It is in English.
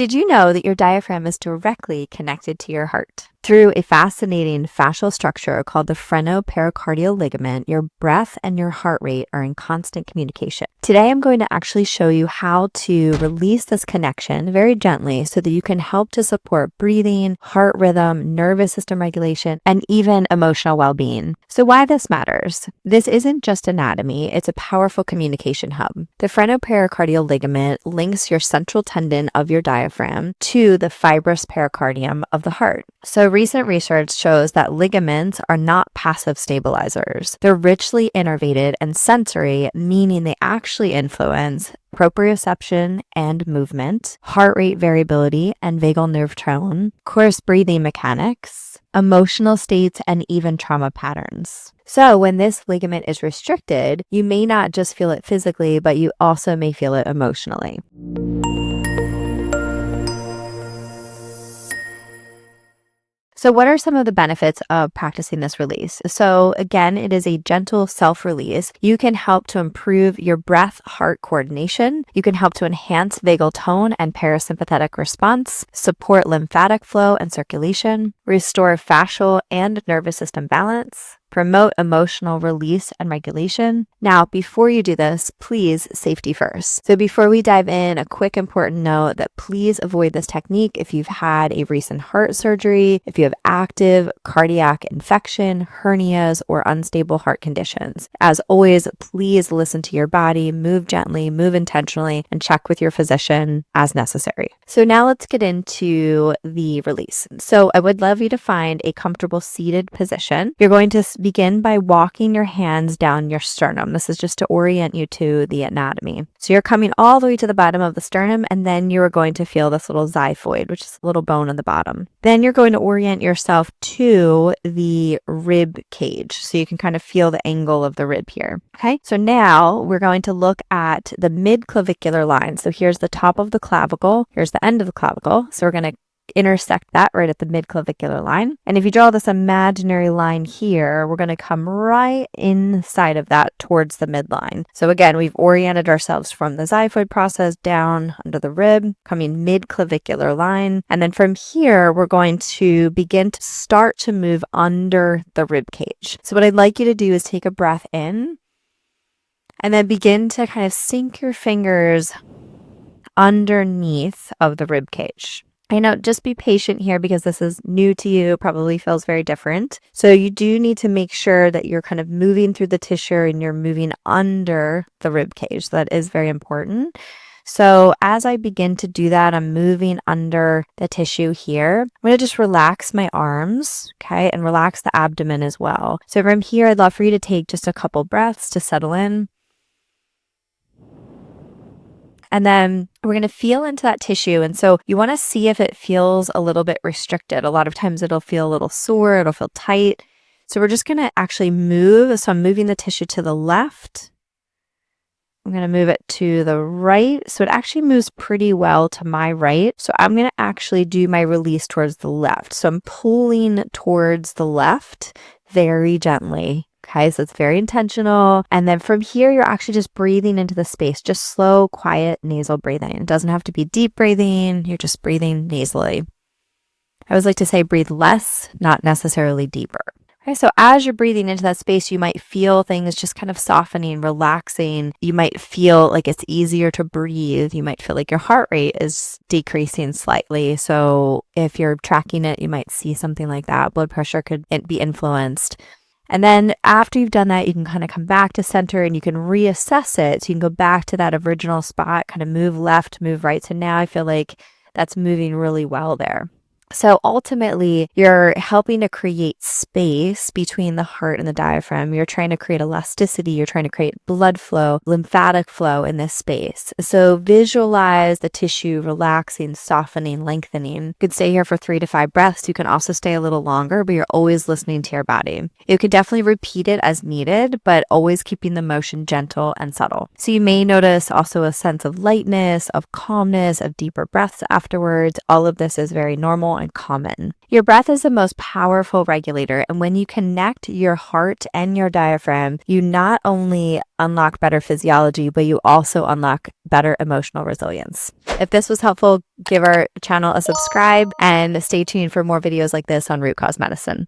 Did you know that your diaphragm is directly connected to your heart? Through a fascinating fascial structure called the Phrenopericardial Ligament, your breath and your heart rate are in constant communication. Today, I'm going to actually show you how to release this connection very gently so that you can help to support breathing, heart rhythm, nervous system regulation, and even emotional well-being. So why this matters? This isn't just anatomy, it's a powerful communication hub. The Phrenopericardial Ligament links your central tendon of your diaphragm to the fibrous pericardium of the heart. So recent research shows that ligaments are not passive stabilizers. They're richly innervated and sensory, meaning they actually influence proprioception and movement, heart rate variability and vagal nerve tone, of course, breathing mechanics, emotional states, and even trauma patterns. So when this ligament is restricted, you may not just feel it physically, but you also may feel it emotionally. So what are some of the benefits of practicing this release? So again, it is a gentle self-release. You can help to improve your breath-heart coordination. You can help to enhance vagal tone and parasympathetic response, support lymphatic flow and circulation, restore fascial and nervous system balance, promote emotional release and regulation. Now, before you do this, please safety first. So before we dive in, a quick important note that please avoid this technique if you've had a recent heart surgery, if you have active cardiac infection, hernias, or unstable heart conditions. As always, please listen to your body, move gently, move intentionally, and check with your physician as necessary. So now let's get into the release. So I would love you to find a comfortable seated position. You're going to begin by walking your hands down your sternum. This is just to orient you to the anatomy. So you're coming all the way to the bottom of the sternum, and then you're going to feel this little xiphoid, which is a little bone on the bottom. Then you're going to orient yourself to the rib cage. So you can kind of feel the angle of the rib here. Okay. So now we're going to look at the mid-clavicular line. So here's the top of the clavicle. Here's the end of the clavicle. So we're going to intersect that right at the mid-clavicular line. And if you draw this imaginary line here, we're going to come right inside of that towards the midline. So again, we've oriented ourselves from the xiphoid process down under the rib, coming mid-clavicular line. And then from here, we're going to begin to start to move under the rib cage. So what I'd like you to do is take a breath in and then begin to kind of sink your fingers underneath of the rib cage. I know, just be patient here because this is new to you, probably feels very different. So you do need to make sure that you're kind of moving through the tissue and you're moving under the rib cage. That is very important. So as I begin to do that, I'm moving under the tissue here. I'm going to just relax my arms, okay, and relax the abdomen as well. So from here, I'd love for you to take just a couple breaths to settle in. And then we're going to feel into that tissue. And so you want to see if it feels a little bit restricted. A lot of times it'll feel a little sore, it'll feel tight. So we're just going to actually move. So I'm moving the tissue to the left. I'm going to move it to the right. So it actually moves pretty well to my right. So I'm going to actually do my release towards the left. So I'm pulling towards the left very gently. Okay, so it's very intentional. And then from here, you're actually just breathing into the space, just slow, quiet nasal breathing. It doesn't have to be deep breathing. You're just breathing nasally. I always like to say breathe less, not necessarily deeper. Okay, so as you're breathing into that space, you might feel things just kind of softening, relaxing. You might feel like it's easier to breathe. You might feel like your heart rate is decreasing slightly. So if you're tracking it, you might see something like that. Blood pressure could be influenced. And then after you've done that, you can kind of come back to center and you can reassess it. So you can go back to that original spot, kind of move left, move right. So now I feel like that's moving really well there. So ultimately, you're helping to create space between the heart and the diaphragm. You're trying to create elasticity. You're trying to create blood flow, lymphatic flow in this space. So visualize the tissue relaxing, softening, lengthening. You could stay here for 3 to 5 breaths. You can also stay a little longer, but you're always listening to your body. You could definitely repeat it as needed, but always keeping the motion gentle and subtle. So you may notice also a sense of lightness, of calmness, of deeper breaths afterwards. All of this is very normal and common. Your breath is the most powerful regulator, and when you connect your heart and your diaphragm, you not only unlock better physiology, but you also unlock better emotional resilience. If this was helpful, give our channel a subscribe and stay tuned for more videos like this on root cause medicine.